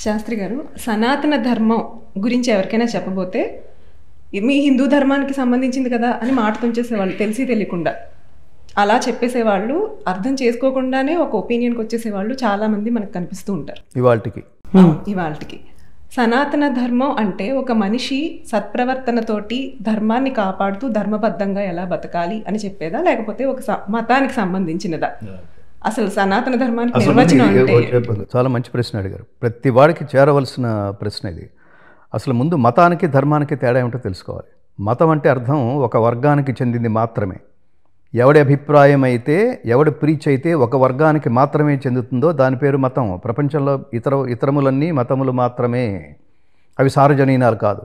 శాస్త్రి గారు, సనాతన ధర్మం గురించి ఎవరికైనా చెప్పబోతే మీ హిందూ ధర్మానికి సంబంధించింది కదా అని మాట తుంచేసేవాళ్ళు, తెలిసి తెలియకుండా అలా చెప్పేసేవాళ్ళు, అర్థం చేసుకోకుండానే ఒక ఒపీనియన్కి వచ్చేసేవాళ్ళు చాలామంది మనకు కనిపిస్తూ ఉంటారు ఇవాళకి. సనాతన ధర్మం అంటే ఒక మనిషి సత్ప్రవర్తనతోటి ధర్మాన్ని కాపాడుతూ ధర్మబద్ధంగా ఎలా బతకాలి అని చెప్పేదా, లేకపోతే ఒక మతానికి సంబంధించినదా? అసలు సనాతన ధర్మానికి నిర్వచనం అంటే? చాలా మంచి ప్రశ్న అడిగారు. ప్రతి వాడికి చేరవలసిన ప్రశ్న ఇది. అసలు ముందు మతానికి ధర్మానికి తేడా ఏమిటో తెలుసుకోవాలి. మతం అంటే అర్థం ఒక వర్గానికి చెందింది మాత్రమే. ఎవడి అభిప్రాయం అయితే, ఎవడి ప్రీచ్ అయితే ఒక వర్గానికి మాత్రమే చెందుతుందో దాని పేరు మతం. ప్రపంచంలో ఇతరములన్నీ మతములు మాత్రమే, అవి సార్వజనీనాలు కాదు.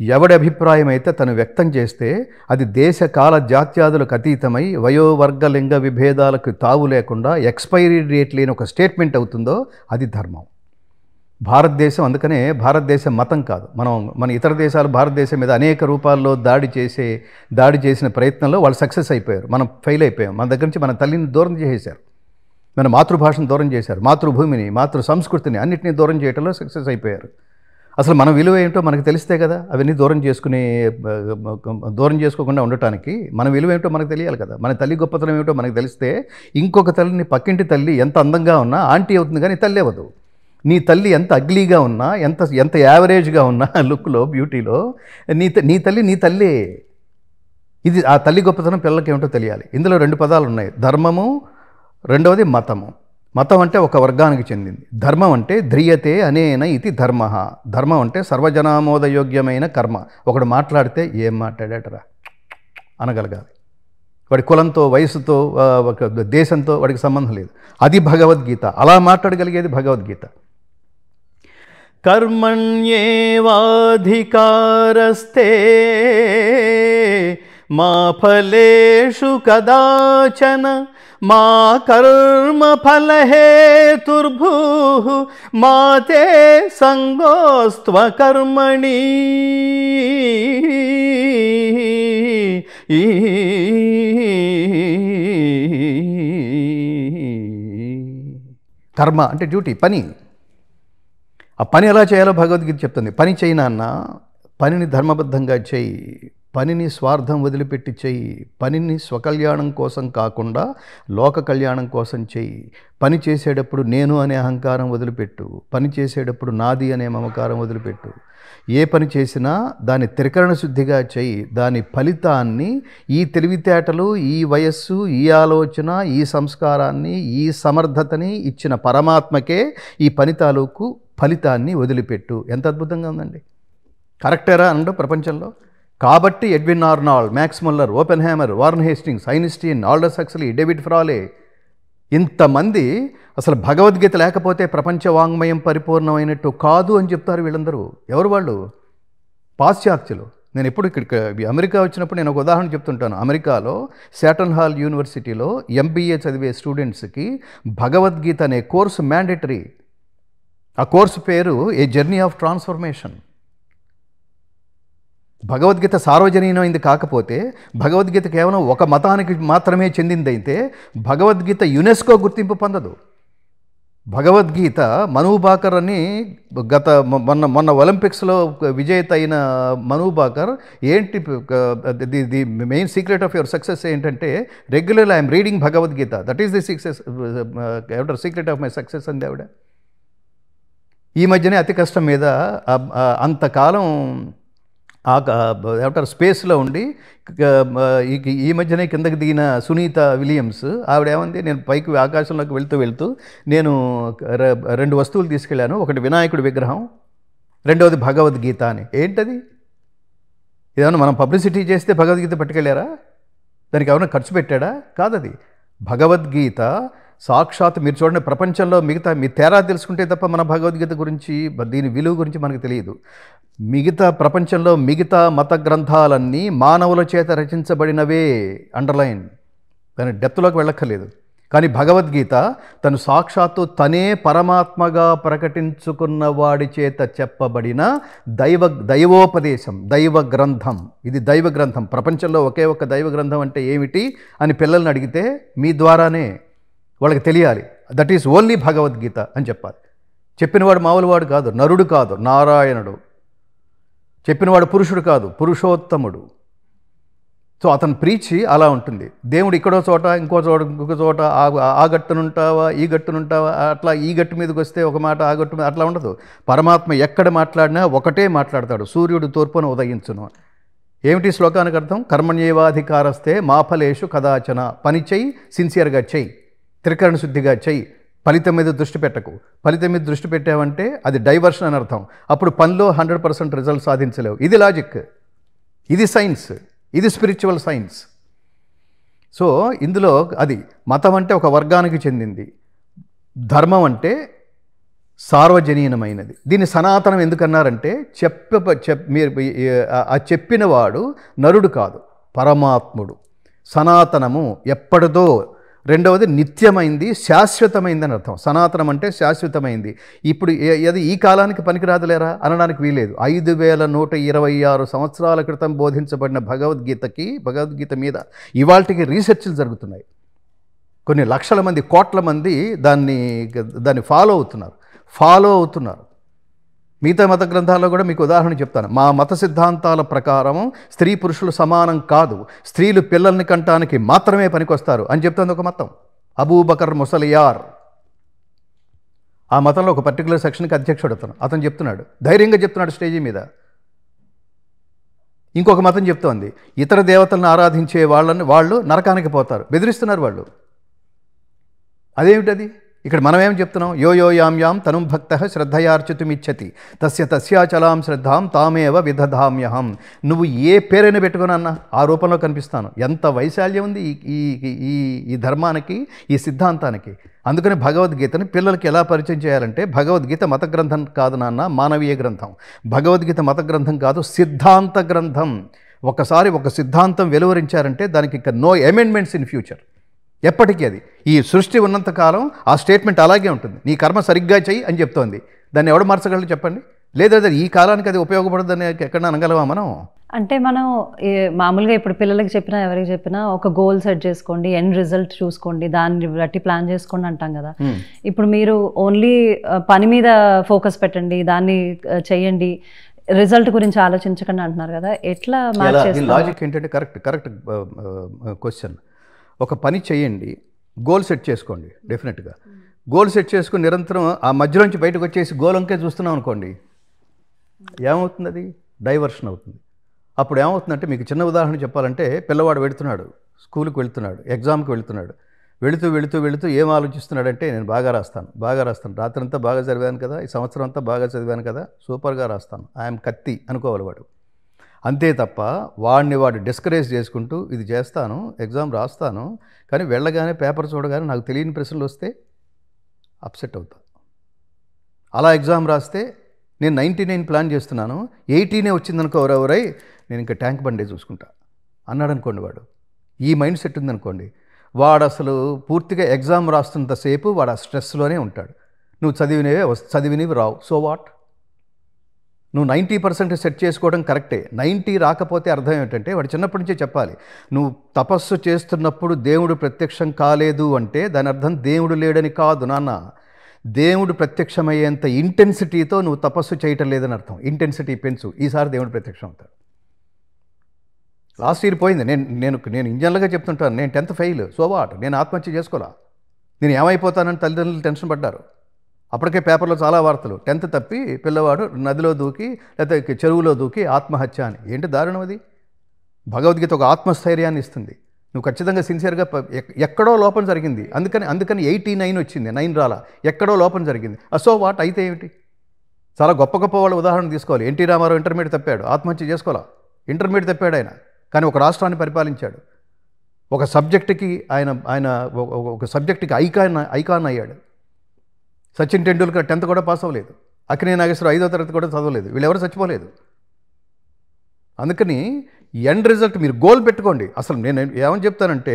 ఎవడి అభిప్రాయం అయితే తను వ్యక్తం చేస్తే అది దేశ కాల జాత్యాదులకు అతీతమై వయోవర్గ లింగ విభేదాలకు తావు లేకుండా ఎక్స్పైరీ డేట్ లేని ఒక స్టేట్మెంట్ అవుతుందో అది ధర్మం. భారతదేశం అందుకనే భారతదేశం మతం కాదు. మన ఇతర దేశాలు భారతదేశం మీద అనేక రూపాల్లో దాడి చేసిన ప్రయత్నంలో వాళ్ళు సక్సెస్ అయిపోయారు, మనం ఫెయిల్ అయిపోయాం. మన దగ్గర నుంచి మన తల్లిని దూరం చేసేశారు, మన మాతృభాషను దూరం చేశారు, మాతృభూమిని మాతృ సంస్కృతిని అన్నింటినీ దూరం చేయడంలో సక్సెస్ అయిపోయారు. అసలు మన విలువ ఏంటో మనకు తెలిస్తే కదా అవన్నీ దూరం చేసుకోకుండా ఉండటానికి మన విలువ ఏంటో మనకు తెలియాలి కదా. మన తల్లి గొప్పతనం ఏమిటో మనకు తెలిస్తే ఇంకొక తల్లిని, పక్కింటి తల్లి ఎంత అందంగా ఉన్నా ఆంటీ అవుతుంది కానీ తల్లి అవ్వదు. నీ తల్లి ఎంత అగ్లీగా ఉన్నా, ఎంత యావరేజ్గా ఉన్నా లుక్లో, బ్యూటీలో, నీ తల్లి. ఇది ఆ తల్లి గొప్పతనం పిల్లలకి ఏమిటో తెలియాలి. ఇందులో రెండు పదాలు ఉన్నాయి, ధర్మము, రెండవది మతము. మతం అంటే ఒక వర్గానికి చెందింది, ధర్మం అంటే ధ్రియతే అనేన ఇది ధర్మ. ధర్మం అంటే సర్వజనామోదయోగ్యమైన కర్మ. ఒకడు మాట్లాడితే ఏం మాట్లాడాటరా అనగలగాలి. వాడి కులంతో, వయసుతో, దేశంతో వాడికి సంబంధం లేదు. అది భగవద్గీత. అలా మాట్లాడగలిగేది భగవద్గీత. కర్మణ్యేవాధికారస్తే మా ఫలేషు కదాచన మా కర్మ ఫలహేతుర్భూః మా తే సంగోస్త్వ కర్మణి. కర్మ అంటే డ్యూటీ, పని. ఆ పని ఎలా చేయాలో భగవద్గీత చెప్తుంది. పని చేయి నాన్న, పనిని ధర్మబద్ధంగా చేయి, పనిని స్వార్థం వదిలిపెట్టి చేయి, పనిని స్వకల్యాణం కోసం కాకుండా లోక కళ్యాణం కోసం చేయి. పని చేసేటప్పుడు నేను అనే అహంకారం వదిలిపెట్టు, పని చేసేటప్పుడు నాది అనే మమకారం వదిలిపెట్టు. ఏ పని చేసినా దాన్ని త్రికరణ శుద్ధిగా చేయి. దాని ఫలితాన్ని ఈ తెలివితేటలు, ఈ వయస్సు, ఈ ఆలోచన, ఈ సంస్కారాన్ని, ఈ సమర్థతని ఇచ్చిన పరమాత్మకే ఈ పని తాలూకు ఫలితాన్ని వదిలిపెట్టు. ఎంత అద్భుతంగా ఉందండి. కరెక్టేరా అండు ప్రపంచంలో? కాబట్టి Edwin Arnold, max Muller, open hammer, warn Hastings, Einstein, Aldous Huxley, David ఫ్రాలే, ఇంతమంది అసలు భగవద్గీత లేకపోతే ప్రపంచ వాంగ్మయం పరిపూర్ణమైనట్టు కాదు అని చెప్తారు వీళ్ళందరూ. ఎవరు వాళ్ళు? పాశ్చాత్యులు. నేను ఎప్పుడు ఇక్కడికి అమెరికా వచ్చినప్పుడు నేను ఒక ఉదాహరణ చెప్తుంటాను. అమెరికాలో శాటన్ హాల్ యూనివర్సిటీలో MBA చదివే స్టూడెంట్స్కి భగవద్గీత అనే కోర్సు మ్యాండేటరీ. ఆ కోర్సు పేరు a journey of transformation. Bhagavad Gita సార్వజనీనమైంది కాకపోతే, భగవద్గీత కేవలం ఒక మతానికి మాత్రమే చెందిందైతే భగవద్గీత యునెస్కో గుర్తింపు పొందదు. భగవద్గీత మను బాకర్ అని మొన్న ఒలింపిక్స్లో విజేత అయిన మను బాకర్ ఏంటి the main secret of your success ఏంటంటే, regularly I'm reading Bhagavad Gita, that is the secret of my success అంది ఆవిడ. ఈ మధ్యనే అతి కష్టం మీద అంతకాలం స్పేస్లో ఉండి ఈ మధ్యనే కిందకి దిగిన సునీత విలియమ్స్ ఆవిడ ఏమంది, నేను పైకి ఆకాశంలోకి వెళ్తూ నేను 2 వస్తువులు తీసుకెళ్ళాను. ఒకటి వినాయకుడి విగ్రహం, రెండవది భగవద్గీత అని. ఏంటది? ఏదైనా మనం పబ్లిసిటీ చేస్తే భగవద్గీత పట్టుకెళ్ళారా? దానికి ఏమైనా ఖర్చు పెట్టాడా? కాదది. భగవద్గీత సాక్షాత్ మీరు చూడండి, ప్రపంచంలో మిగతా మీ తేడా తెలుసుకుంటే తప్ప మన భగవద్గీత గురించి, దీని విలువ గురించి మనకు తెలియదు. మిగతా ప్రపంచంలో మిగతా మత గ్రంథాలన్నీ మానవుల చేత రచించబడినవే, అండర్లైన్, దాని డెప్త్లోకి వెళ్ళక్కర్లేదు. కానీ భగవద్గీత తను సాక్షాత్తు తనే పరమాత్మగా ప్రకటించుకున్న వాడి చేత చెప్పబడిన దైవోపదేశం, దైవ గ్రంథం. ఇది దైవ గ్రంథం. ప్రపంచంలో ఒకే ఒక దైవ గ్రంథం అంటే ఏమిటి అని పిల్లల్ని అడిగితే మీ ద్వారానే వాళ్ళకి తెలియాలి. దట్ ఈస్ ఓన్లీ భగవద్గీత అని చెప్పాలి. చెప్పినవాడు మామూలువాడు కాదు, నరుడు కాదు, నారాయణుడు. చెప్పినవాడు పురుషుడు కాదు, పురుషోత్తముడు. సో అతను ప్రీచి అలా ఉంటుంది. దేవుడు ఇక్కడో చోట, ఇంకో చోట ఆ గట్టునుంటావా, ఈ గట్టునుంటావా, అట్లా ఈ గట్టు మీదకి వస్తే ఒక మాట, ఆ గట్టు మీద అట్లా ఉండదు. పరమాత్మ ఎక్కడ మాట్లాడినా ఒకటే మాట్లాడతాడు. సూర్యుడు తూర్పున ఉదయించును. ఏమిటి శ్లోకానికి అర్థం? కర్మణ్యేవాధికారస్తే మా ఫలేషు కదాచన. పని చెయ్యి, సిన్సియర్గా చెయ్యి, త్రికరణ శుద్ధిగా చెయ్యి, ఫలితం మీద దృష్టి పెట్టకు. ఫలితం మీద దృష్టి పెట్టావంటే అది డైవర్షన్ అని అర్థం. అప్పుడు పనిలో 100% రిజల్ట్ సాధించలేవు. ఇది లాజిక్, ఇది సైన్స్, ఇది స్పిరిచువల్ సైన్స్. సో ఇందులో అది మతం అంటే ఒక వర్గానికి చెందింది, ధర్మం అంటే సార్వజనీనమైనది. దీన్ని సనాతనం ఎందుకన్నారంటే మీరు ఆ చెప్పినవాడు నరుడు కాదు, పరమాత్ముడు. సనాతనము ఎప్పటిదో. రెండవది నిత్యమైంది, శాశ్వతమైంది అని అర్థం. సనాతనం అంటే శాశ్వతమైంది. ఇప్పుడు అది ఈ కాలానికి పనికిరాదులేరా అనడానికి వీలేదు. 5126 సంవత్సరాల క్రితం బోధించబడిన భగవద్గీత మీద ఇవాళకి రీసెర్చ్లు జరుగుతున్నాయి. కొన్ని లక్షల మంది, కోట్ల మంది దాన్ని ఫాలో అవుతున్నారు. మిగతా మత గ్రంథాల్లో కూడా మీకు ఉదాహరణ చెప్తాను. మా మత సిద్ధాంతాల ప్రకారం స్త్రీ పురుషులు సమానం కాదు, స్త్రీలు పిల్లల్ని కంటానికి మాత్రమే పనికొస్తారు అని చెప్తుంది ఒక మతం. అబూబకర్ ముసలియార్ ఆ మతంలో ఒక పర్టికులర్ సెక్షన్కి అధ్యక్షుడు అతను చెప్తున్నాడు, ధైర్యంగా చెప్తున్నాడు స్టేజీ మీద. ఇంకొక మతం చెప్తోంది ఇతర దేవతలను ఆరాధించే వాళ్ళు నరకానికి పోతారు, బెదిరిస్తున్నారు వాళ్ళు. అదేమిటది? ఇక్కడ మనం ఏం చెప్తున్నాం? యో యాం తనుం భక్త శ్రద్ధయార్చితుమిచ్చతి తస్యాచలాం శ్రద్ధాం తామేవ విదధామ్యహం. నువ్వు ఏ పేరైనా పెట్టుకున్నా ఆ రూపంలో కనిపిస్తాను. ఎంత వైశాల్యం ఉంది ఈ ధర్మానికి, ఈ సిద్ధాంతానికి. అందుకని భగవద్గీతని పిల్లలకి ఎలా పరిచయం చేయాలంటే, భగవద్గీత మత గ్రంథం కాదు నాన్న, మానవీయ గ్రంథం. భగవద్గీత మత గ్రంథం కాదు, సిద్ధాంత గ్రంథం. ఒకసారి ఒక సిద్ధాంతం వెలువరించారంటే దానికి ఇంకా నో అమెండ్మెంట్స్ ఇన్ ఫ్యూచర్. ఎప్పటికీ అది ఈ సృష్టి ఉన్నంతకాలం ఆ స్టేట్మెంట్ అలాగే ఉంటుంది. నీ కర్మ సరిగ్గా చెయ్యి అని చెప్తోంది. దాన్ని ఎవడు మార్చగలరు చెప్పండి? లేదా ఈ కాలానికి అది ఉపయోగపడదని ఎక్కడ అనగలవా మనం? అంటే మనం మామూలుగా ఇప్పుడు పిల్లలకి చెప్పినా ఎవరికి చెప్పినా ఒక గోల్ సెట్ చేసుకోండి, ఎండ్ రిజల్ట్ చూసుకోండి, దాన్ని బట్టి ప్లాన్ చేసుకోండి అంటాం కదా. ఇప్పుడు మీరు ఓన్లీ పని మీద ఫోకస్ పెట్టండి, దాన్ని చెయ్యండి, రిజల్ట్ గురించి ఆలోచించకండి అంటున్నారు కదా. ఎట్లా లాజిక్ ఏంటంటే కరెక్ట్ క్వశ్చన్. ఒక పని చేయండి, గోల్ సెట్ చేసుకోండి. డెఫినెట్గా గోల్ సెట్ చేసుకుని నిరంతరం ఆ మధ్యలోంచి బయటకు వచ్చేసి గోల్ అంకే చూస్తున్నాం అనుకోండి, ఏమవుతుంది? అది డైవర్షన్ అవుతుంది. అప్పుడు ఏమవుతుందంటే, మీకు చిన్న ఉదాహరణ చెప్పాలంటే, పిల్లవాడు స్కూల్కి వెళ్తున్నాడు, ఎగ్జామ్కి వెళుతూ ఏం ఆలోచిస్తున్నాడంటే, నేను బాగా రాస్తాను, రాత్రంతా బాగా చదివాను కదా, ఈ సంవత్సరం అంతా బాగా చదివాను కదా, సూపర్గా రాస్తాను, ఐఎమ్ కత్తి అనుకోవాలి వాడు. అంతే తప్ప వాడు డిస్కరేజ్ చేసుకుంటూ ఇది చేస్తాను, ఎగ్జామ్ రాస్తాను, కానీ వెళ్ళగానే పేపర్ చూడగానే నాకు తెలియని ప్రశ్నలు వస్తే అప్సెట్ అవుతా. అలా ఎగ్జామ్ రాస్తే నేను 99 ప్లాన్ చేస్తున్నాను, 80 వచ్చిందనుకో, ఎవరై నేను ఇంకా ట్యాంక్ బండే చూసుకుంటా అన్నాడు అనుకోండి. వాడు ఈ మైండ్ సెట్ ఉందనుకోండి, వాడు అసలు పూర్తిగా ఎగ్జామ్ రాస్తున్నంతసేపు వాడు ఆ స్ట్రెస్లోనే ఉంటాడు. నువ్వు చదివినవి రావు, సో వాట్? నువ్వు 90% సెట్ చేసుకోవడం కరెక్టే. 90 రాకపోతే అర్థం ఏమిటంటే, వాడు చిన్నప్పటి నుంచే చెప్పాలి, నువ్వు తపస్సు చేస్తున్నప్పుడు దేవుడు ప్రత్యక్షం కాలేదు అంటే దాని అర్థం దేవుడు లేడని కాదు నాన్న. దేవుడు ప్రత్యక్షమయ్యేంత ఇంటెన్సిటీతో నువ్వు తపస్సు చేయటం లేదని అర్థం. ఇంటెన్సిటీ పెంచు, ఈసారి దేవుడు ప్రత్యక్షం అవుతాడు. లాస్ట్ ఇయర్ పోయింది, నేను ఇంజనల్గా చెప్తుంటాను, నేను 10th ఫెయిల్, సో వాట్? నేను ఆత్మహత్య చేసుకోవాలా? నేను ఏమైపోతానని తల్లిదండ్రులు టెన్షన్ పడ్డారు. అప్పటికే పేపర్లో చాలా వార్తలు, 10th తప్పి పిల్లవాడు నదిలో దూకి లేకపోతే చెరువులో దూకి ఆత్మహత్య అని. ఏంటి దారుణం అది? భగవద్గీత ఒక ఆత్మస్థైర్యాన్ని ఇస్తుంది. నువ్వు ఖచ్చితంగా సిన్సియర్గా ఎక్కడో లోపం జరిగింది, అందుకని 89 వచ్చింది, 9 రాలా, ఎక్కడో లోపం జరిగింది. సో వాట్ అయితే ఏమిటి? చాలా గొప్ప వాళ్ళ ఉదాహరణ తీసుకోవాలి. ఎన్టీ రామారావు ఇంటర్మీడియట్ తప్పాడు, ఆత్మహత్య చేసుకోవాలా? ఇంటర్మీడియట్ తప్పాడు ఆయన, కానీ ఒక రాష్ట్రాన్ని పరిపాలించాడు. ఒక సబ్జెక్టుకి ఆయన ఒక సబ్జెక్టుకి ఐకాన్ అయ్యాడు. సచిన్ టెండూల్కర్ 10th కూడా పాస్ అవ్వలేదు, అక్కినేని నాగేశ్వరరావు 5వ తరగతి కూడా చదవలేదు, వీళ్ళెవరు చచ్చిపోలేదు. అందుకని ఎండ్ రిజల్ట్ మీరు గోల్ పెట్టుకోండి. అసలు నేను ఏమని చెప్తానంటే,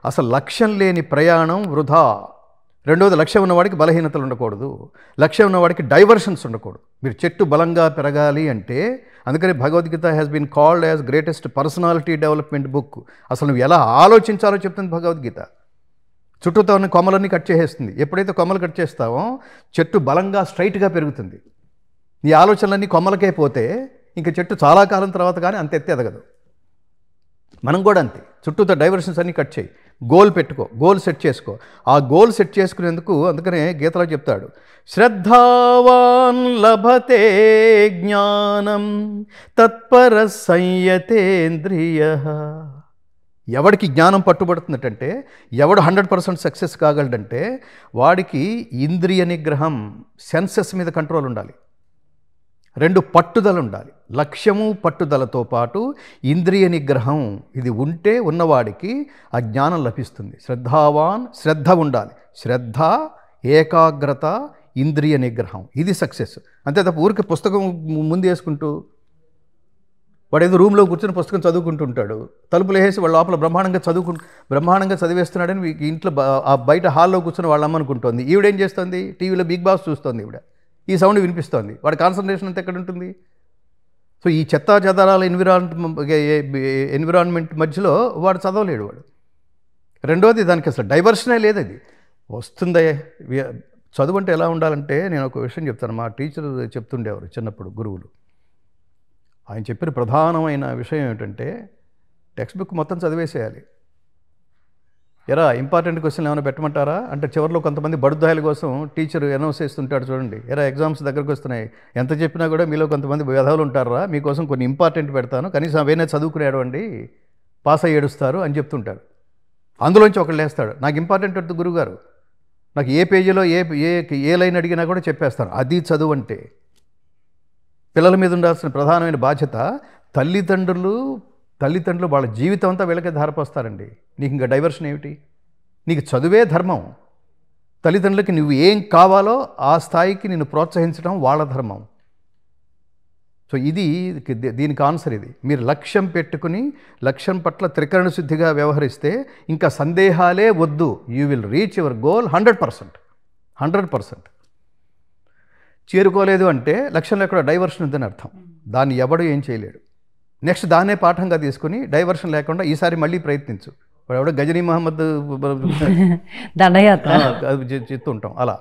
అసలు లక్ష్యం లేని ప్రయాణం వృధా. రెండవది, లక్ష్యం ఉన్నవాడికి బలహీనతలు ఉండకూడదు, లక్ష్యం ఉన్నవాడికి డైవర్షన్స్ ఉండకూడదు. మీరు చెట్టు బలంగా పెరగాలి అంటే, అందుకని Bhagavad Gita has been called as greatest personality development book. అసలు నువ్వు ఎలా ఆలోచించాలో చెప్తుంది భగవద్గీత. చుట్టూతో ఉన్న కొమ్మలన్నీ కట్ చేసేస్తుంది. ఎప్పుడైతే కొమ్మలు కట్ చేస్తావో చెట్టు బలంగా స్ట్రైట్గా పెరుగుతుంది. నీ ఆలోచనలన్నీ కొమ్మలకే పోతే ఇంకా చెట్టు చాలా కాలం తర్వాత కానీ అంత ఎత్తి ఎదగదు. మనం కూడా అంతే, చుట్టూతో డైవర్షన్స్ అన్నీ కట్ చేయి, గోల్ పెట్టుకో, గోల్ సెట్ చేసుకో. ఆ గోల్ సెట్ చేసుకునేందుకు అందుకనే గీతలో చెప్తాడు, శ్రద్ధావాన్ లభతే జ్ఞానం తత్పర సంయతేంద్రియ. ఎవడికి జ్ఞానం పట్టుబడుతుందంటే, ఎవడు 100% సక్సెస్ కాగలడంటే వాడికి ఇంద్రియ నిగ్రహం, సెన్సెస్ మీద కంట్రోల్ ఉండాలి. 2 పట్టుదల ఉండాలి. లక్ష్యము పట్టుదలతో పాటు ఇంద్రియ నిగ్రహం ఇది ఉంటే ఉన్నవాడికి ఆ జ్ఞానం లభిస్తుంది. శ్రద్ధావాన్, శ్రద్ధ ఉండాలి. శ్రద్ధ, ఏకాగ్రత, ఇంద్రియ నిగ్రహం, ఇది సక్సెస్. అంతే తప్ప ఊరికి పుస్తకం ముందు వేసుకుంటూ వాడు ఏదో రూమ్లో కూర్చొని పుస్తకం చదువుకుంటుంటాడు, తలుపులు వేసి వాళ్ళ లోపల బ్రహ్మాండంగా చదివేస్తున్నాడని ఇంట్లో బయట హాల్లో కూర్చొని వాళ్ళ అమ్మనుకుంటోంది. ఈవిడేం చేస్తుంది, టీవీలో బిగ్ బాస్ చూస్తోంది. ఈవిడ ఈ సౌండ్ వినిపిస్తోంది. వాడి కాన్సన్ట్రేషన్ అంతా ఎక్కడ ఉంటుంది? సో ఈ చెత్తా చెదారాల ఎన్విరాన్మెంట్ మధ్యలో వాడు చదవలేడు. వాడు రెండోది దానికి అసలు డైవర్షనే లేదు. అది వస్తుందే. చదువు అంటే ఎలా ఉండాలంటే, నేను ఒక విషయం చెప్తాను. మా టీచర్ చెప్తుండేవారు చిన్నప్పుడు, గురువులు. ఆయన చెప్పిన ప్రధానమైన విషయం ఏమిటంటే, టెక్స్ట్ బుక్ మొత్తం చదివేసేయాలి. ఎరా ఇంపార్టెంట్ క్వశ్చన్లు ఏమైనా పెట్టమంటారా అంటే, చివరిలో కొంతమంది బడుద్దాయిల కోసం టీచర్ అనౌన్స్ చేస్తుంటాడు చూడండి, ఎరా ఎగ్జామ్స్ దగ్గరకు వస్తున్నాయి, ఎంత చెప్పినా కూడా మీలో కొంతమంది వ్యధాలు ఉంటారా, మీకోసం కొన్ని ఇంపార్టెంట్ పెడతాను, కనీసం అవైనా చదువుకునేటువంటి పాస్ అయ్యి ఏడుస్తారు అని చెప్తుంటాడు. అందులోంచి ఒకళ్ళు వేస్తాడు, నాకు ఇంపార్టెంట్ వద్దు గురువుగారు, నాకు ఏ పేజీలో ఏ లైన్ అడిగినా కూడా చెప్పేస్తాను. అది చదువు అంటే. పిల్లల మీద ఉండాల్సిన ప్రధానమైన బాధ్యత, తల్లిదండ్రులు వాళ్ళ జీవితం అంతా వీళ్ళకే ధారపోస్తారండి. నీకు ఇంకా డైవర్షన్ ఏమిటి? నీకు చదువే ధర్మం. తల్లిదండ్రులకి నువ్వు ఏం కావాలో ఆ స్థాయికి నిన్ను ప్రోత్సహించడం వాళ్ళ ధర్మం. సో ఇది దీనికి ఆన్సర్ ఇది. మీరు లక్ష్యం పెట్టుకుని లక్ష్యం పట్ల త్రికరణ శుద్ధిగా వ్యవహరిస్తే ఇంకా సందేహాలే వద్దు. You will reach your goal 100%. చేరుకోలేదు అంటే లక్ష్యంలో ఎక్కడ డైవర్షన్ ఉందని అర్థం. దాన్ని ఎవడు ఏం చేయలేడు. నెక్స్ట్ దాన్నే పాఠంగా తీసుకుని డైవర్షన్ లేకుండా ఈసారి మళ్ళీ ప్రయత్నించు. వాడు ఎవడో గజనీ మహమ్మద్ దండయాత్ర చెప్తుంటాం అలా.